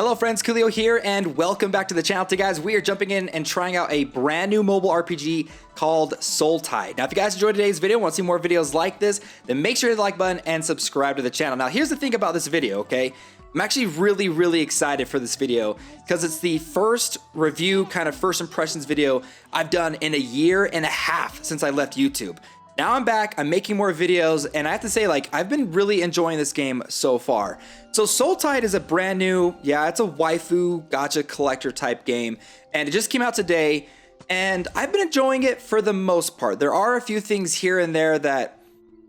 Hello friends, Koolio here, and welcome back to the channel. Today guys, we are jumping in and trying out a brand new mobile RPG called Soul Tide. Now if you guys enjoyed today's video and want to see more videos like this, then make sure to hit the like button and subscribe to the channel. Now here's the thing about this video, okay? I'm actually really excited for this video because it's the first review, kind of first impressions video I've done in a year and a half since I left YouTube. Now I'm back, I'm making more videos, and I have to say, like, I've been really enjoying this game so far. So Soul Tide is a brand new, it's a waifu gacha collector type game, and it just came out today, and I've been enjoying it for the most part. There are a few things here and there that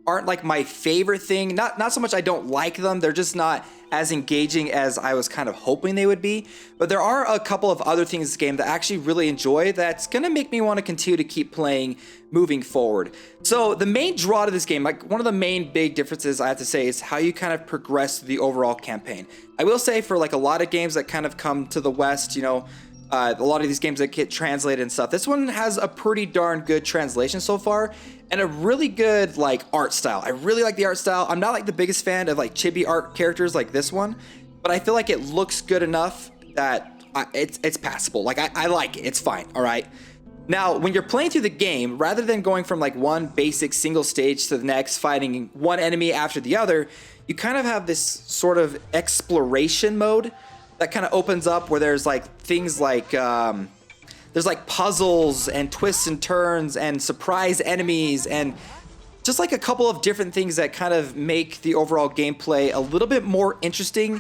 aren't like my favorite thing. Not so much I don't like them, they're just not as engaging as I was kind of hoping they would be. But there are a couple of other things in this game that I actually really enjoy that's gonna make me want to continue to keep playing moving forward. So the main draw to this game, like one of the main big differences I have to say, is how you kind of progress through the overall campaign. I will say for like a lot of games that kind of come to the West, you know, a lot of these games that get translated and stuff, this one has a pretty darn good translation so far and a really good like art style. I really like the art style. I'm not like the biggest fan of like chibi art characters like this one, but I feel like it looks good enough that it's passable. Like I like it. It's fine. All right. Now, when you're playing through the game, rather than going from like one basic single stage to the next, fighting one enemy after the other, you kind of have this sort of exploration mode that kind of opens up where there's like things like there's like puzzles and twists and turns and surprise enemies and just like a couple of different things that kind of make the overall gameplay a little bit more interesting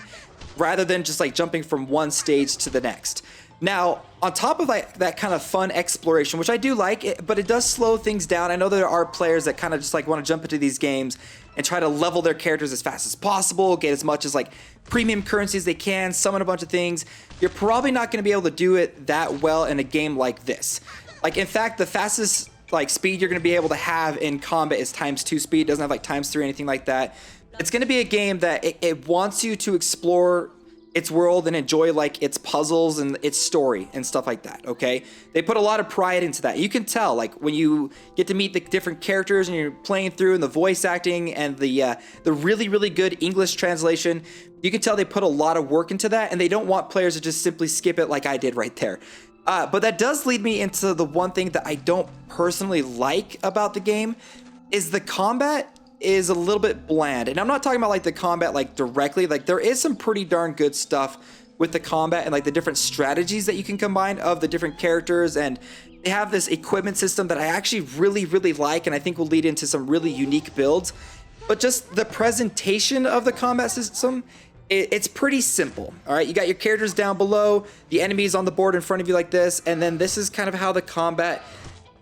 rather than just like jumping from one stage to the next. Now, on top of like that kind of fun exploration, which I do like, but it does slow things down. I know there are players that kind of just like want to jump into these games and try to level their characters as fast as possible, get as much as like premium currency as they can, summon a bunch of things. You're probably not going to be able to do it that well in a game like this. Like, in fact, the fastest like speed you're going to be able to have in combat is ×2 speed. It doesn't have like ×3 or anything like that. It's going to be a game that it wants you to explore its world and enjoy like its puzzles and its story and stuff like that. Okay, they put a lot of pride into that. You can tell like when you get to meet the different characters and you're playing through, and the voice acting and the really good English translation, you can tell they put a lot of work into that, and they don't want players to just simply skip it like I did right there. But that does lead me into the one thing that I don't personally like about the game is the combat is a little bit bland. And I'm not talking about like the combat like directly, like there is some pretty darn good stuff with the combat and like the different strategies that you can combine of the different characters, and they have this equipment system that I actually really like and I think will lead into some really unique builds. But just the presentation of the combat system, it's pretty simple. All right, you got your characters down below, the enemies on the board in front of you like this, and then this is kind of how the combat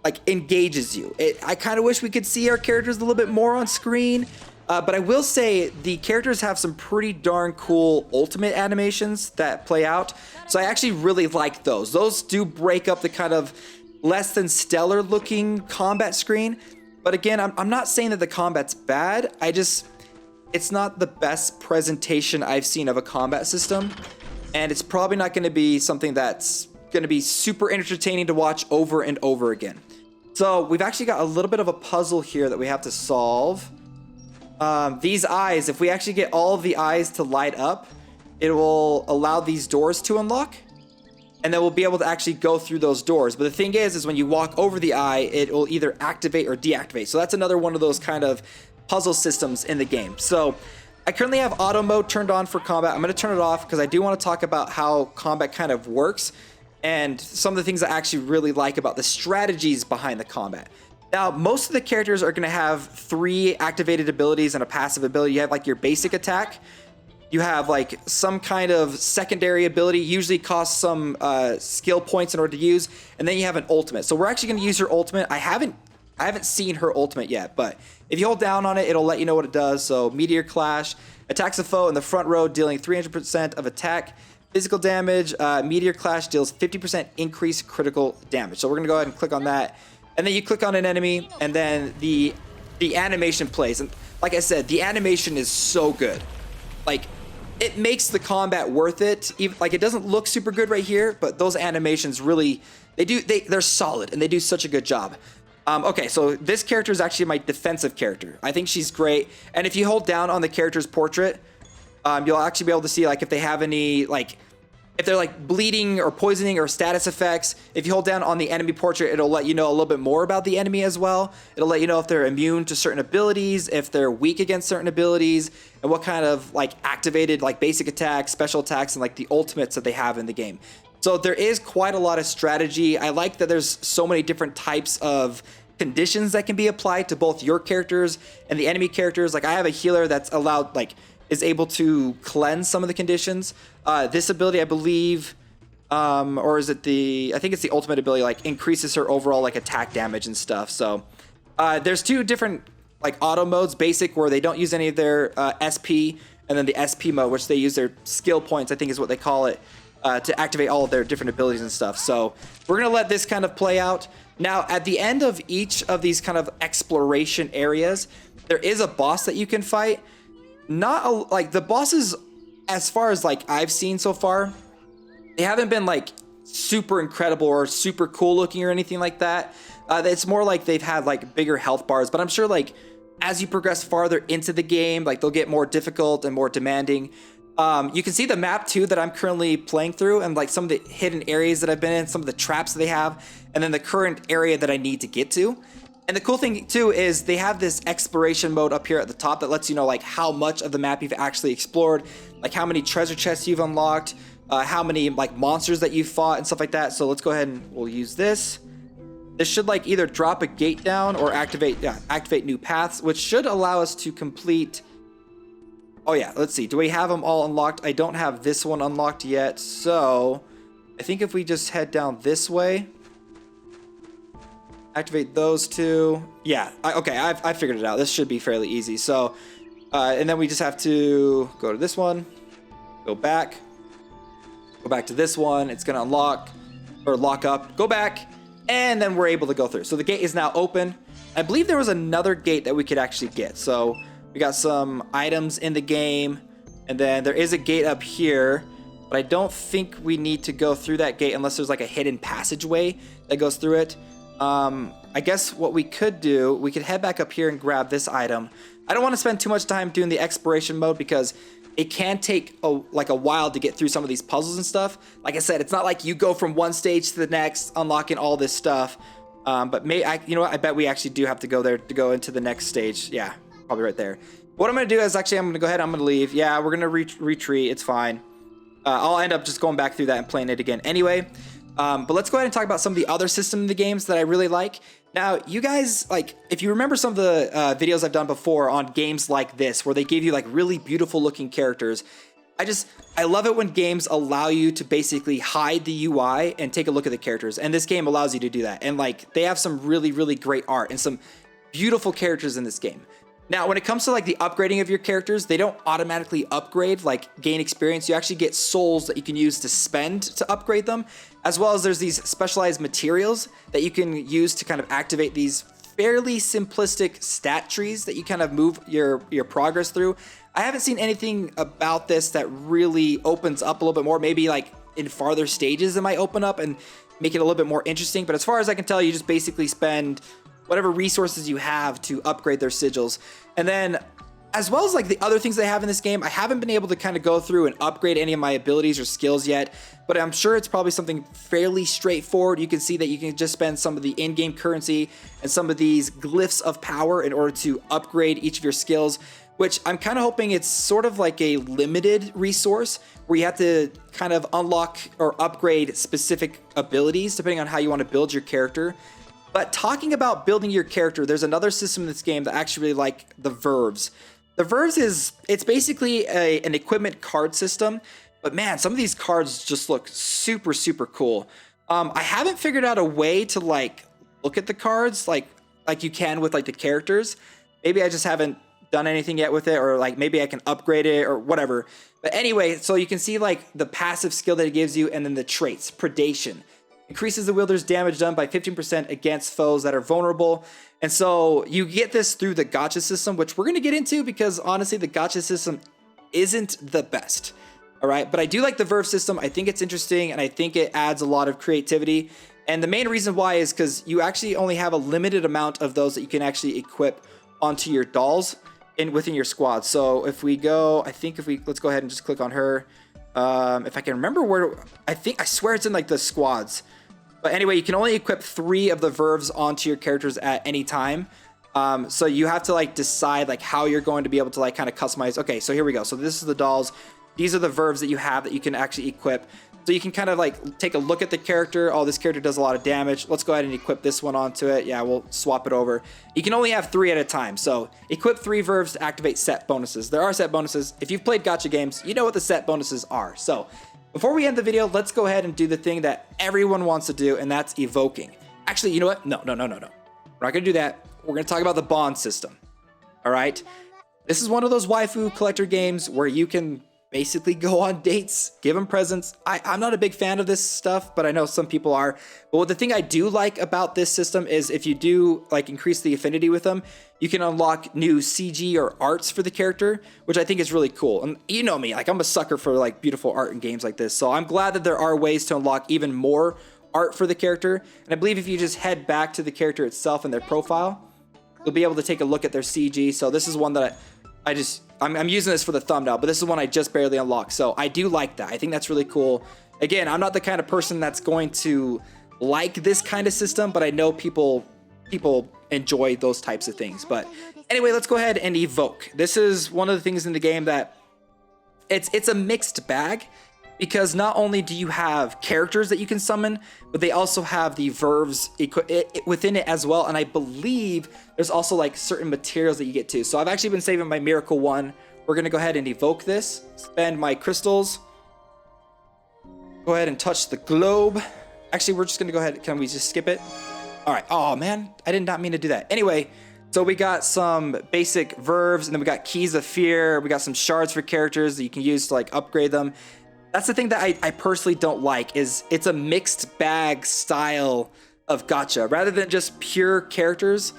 like engages you. I kind of wish we could see our characters a little bit more on screen, but I will say the characters have some pretty darn cool ultimate animations that play out. So I actually really like those. Those do break up the kind of less than stellar looking combat screen. But again, I'm not saying that the combat's bad. It's not the best presentation I've seen of a combat system. And it's probably not going to be something that's going to be super entertaining to watch over and over again. So we've actually got a little bit of a puzzle here that we have to solve. These eyes, if we actually get all of the eyes to light up, it will allow these doors to unlock, and then we'll be able to actually go through those doors. But the thing is when you walk over the eye, it will either activate or deactivate. So that's another one of those kind of puzzle systems in the game. So I currently have auto mode turned on for combat. I'm going to turn it off because I do want to talk about how combat kind of works and some of the things I actually really like about the strategies behind the combat. Now, most of the characters are going to have 3 activated abilities and a passive ability. You have like your basic attack. You have like some kind of secondary ability, usually costs some skill points in order to use, and then you have an ultimate. So we're actually going to use her ultimate. I haven't seen her ultimate yet, but if you hold down on it, it'll let you know what it does. So Meteor Clash attacks a foe in the front row, dealing 300% of attack. Physical damage, Meteor Clash deals 50% increased critical damage. So we're gonna go ahead and click on that. And then you click on an enemy, and then the animation plays. And like I said, the animation is so good. Like, it makes the combat worth it. Even, like, it doesn't look super good right here, but those animations really, they're solid, and they do such a good job. Okay, so this character is actually my defensive character. I think she's great. And if you hold down on the character's portrait, you'll actually be able to see like if they have any like if they're like bleeding or poisoning or status effects. If you hold down on the enemy portrait, it'll let you know a little bit more about the enemy as well. It'll let you know if they're immune to certain abilities, if they're weak against certain abilities, and what kind of like activated like basic attacks, special attacks, and like the ultimates that they have in the game. So there is quite a lot of strategy. I like that there's so many different types of conditions that can be applied to both your characters and the enemy characters. Like I have a healer that's allowed, like, is able to cleanse some of the conditions. This ability, I believe, or is it I think it's the ultimate ability, like increases her overall like attack damage and stuff. So there's two different like auto modes, basic, where they don't use any of their SP, and then the SP mode, which they use their skill points, I think is what they call it, to activate all of their different abilities and stuff. So we're gonna let this kind of play out. Now, at the end of each of these kind of exploration areas, there is a boss that you can fight. Like the bosses, as far as like I've seen so far, they haven't been like super incredible or super cool looking or anything like that. It's more like they've had like bigger health bars, but I'm sure like as you progress farther into the game, like they'll get more difficult and more demanding. You can see the map too that I'm currently playing through, and like some of the hidden areas that I've been in, some of the traps that they have, and then the current area that I need to get to. And the cool thing too is they have this exploration mode up here at the top that lets you know like how much of the map you've actually explored, like how many treasure chests you've unlocked, how many like monsters that you've fought and stuff like that. So let's go ahead and we'll use this. This should like either drop a gate down or activate new paths, which should allow us to complete. Oh yeah, let's see. Do we have them all unlocked? I don't have this one unlocked yet. So I think if we just head down this way, activate those two. Yeah, okay, I figured it out. This should be fairly easy. So, and then we just have to go to this one, go back to this one. It's gonna unlock or lock up, go back, and then we're able to go through. So the gate is now open. I believe there was another gate that we could actually get. So we got some items in the game, and then there is a gate up here, but I don't think we need to go through that gate unless there's like a hidden passageway that goes through it. I guess what we could do, we could head back up here and grab this item. I don't want to spend too much time doing the exploration mode because it can take a while to get through some of these puzzles and stuff. Like I said, it's not like you go from one stage to the next, unlocking all this stuff. But you know what? I bet we actually do have to go there to go into the next stage. Yeah, probably right there. What I'm going to do is actually I'm going to go ahead. I'm going to leave. Yeah, we're going to retreat. It's fine. I'll end up just going back through that and playing it again anyway. But let's go ahead and talk about some of the other system in the games that I really like. Now, you guys, like, if you remember some of the videos I've done before on games like this, where they give you like really beautiful looking characters, I love it when games allow you to basically hide the UI and take a look at the characters. And this game allows you to do that. And like, they have some really, really great art and some beautiful characters in this game. Now, when it comes to like the upgrading of your characters, they don't automatically upgrade, like gain experience. You actually get souls that you can use to spend to upgrade them, as well as there's these specialized materials that you can use to kind of activate these fairly simplistic stat trees that you kind of move your progress through. I haven't seen anything about this that really opens up a little bit more. Maybe like in farther stages it might open up and make it a little bit more interesting. But as far as I can tell, you just basically spend whatever resources you have to upgrade their sigils. And then as well as like the other things they have in this game, I haven't been able to kind of go through and upgrade any of my abilities or skills yet, but I'm sure it's probably something fairly straightforward. You can see that you can just spend some of the in-game currency and some of these glyphs of power in order to upgrade each of your skills, which I'm kind of hoping it's sort of like a limited resource where you have to kind of unlock or upgrade specific abilities depending on how you want to build your character. But talking about building your character, there's another system in this game that I actually really like, the Verves. The Verves it's basically an equipment card system, but man, some of these cards just look super, super cool. I haven't figured out a way to like look at the cards like you can with like the characters. Maybe I just haven't done anything yet with it, or like maybe I can upgrade it or whatever. But anyway, so you can see like the passive skill that it gives you, and then the traits. Predation increases the wielder's damage done by 15% against foes that are vulnerable. And so you get this through the gacha system, which we're going to get into because honestly, the gacha system isn't the best. All right. But I do like the Verve system. I think it's interesting, and I think it adds a lot of creativity. And the main reason why is because you actually only have a limited amount of those that you can actually equip onto your dolls within your squad. So if we go, let's go ahead and just click on her. If I can remember where, I swear it's in like the squads. But anyway, you can only equip 3 of the verves onto your characters at any time. So you have to like decide like how you're going to be able to like kind of customize. Okay, so here we go. So this is the dolls. These are the verves that you have that you can actually equip. So you can kind of like take a look at the character. Oh, this character does a lot of damage. Let's go ahead and equip this one onto it. Yeah, we'll swap it over. You can only have 3 at a time. So equip 3 verves to activate set bonuses. There are set bonuses. If you've played gacha games, you know what the set bonuses are. So before we end the video, let's go ahead and do the thing that everyone wants to do, and that's evoking. Actually, you know what? No. We're not gonna do that. We're gonna talk about the bond system. All right. This is one of those waifu collector games where you can basically go on dates, give them presents. I'm not a big fan of this stuff, but I know some people are. But the thing I do like about this system is if you do like increase the affinity with them, you can unlock new CG or arts for the character, which I think is really cool. And you know me, like I'm a sucker for like beautiful art in games like this. So I'm glad that there are ways to unlock even more art for the character. And I believe if you just head back to the character itself and their profile, you'll be able to take a look at their CG. So this is one that I'm using this for the thumbnail, but this is one I just barely unlocked. So I do like that. I think that's really cool. Again, I'm not the kind of person that's going to like this kind of system, but I know people enjoy those types of things. But anyway, let's go ahead and evoke. This is one of the things in the game that it's a mixed bag, because not only do you have characters that you can summon, but they also have the verves within it as well. And I believe there's also like certain materials that you get to. So I've actually been saving my Miracle one. We're gonna go ahead and evoke this, spend my crystals, go ahead and touch the globe. Actually, we're just gonna go ahead. Can we just skip it? All right. Oh man, I did not mean to do that. Anyway, so we got some basic verves, and then we got keys of fear. We got some shards for characters that you can use to like upgrade them. That's the thing that I personally don't like, is it's a mixed bag style of gacha. Rather than just pure characters,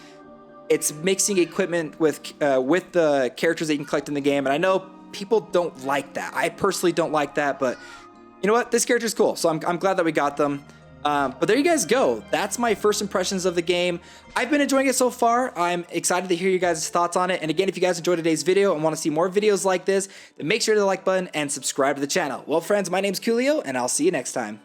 it's mixing equipment with the characters that you can collect in the game. And I know people don't like that. I personally don't like that, but you know what? This character is cool, so I'm glad that we got them. But there you guys go. That's my first impressions of the game. I've been enjoying it so far. I'm excited to hear you guys' thoughts on it. And again, if you guys enjoyed today's video and want to see more videos like this, then make sure to hit the like button and subscribe to the channel. Well, friends, my name's Koolio, and I'll see you next time.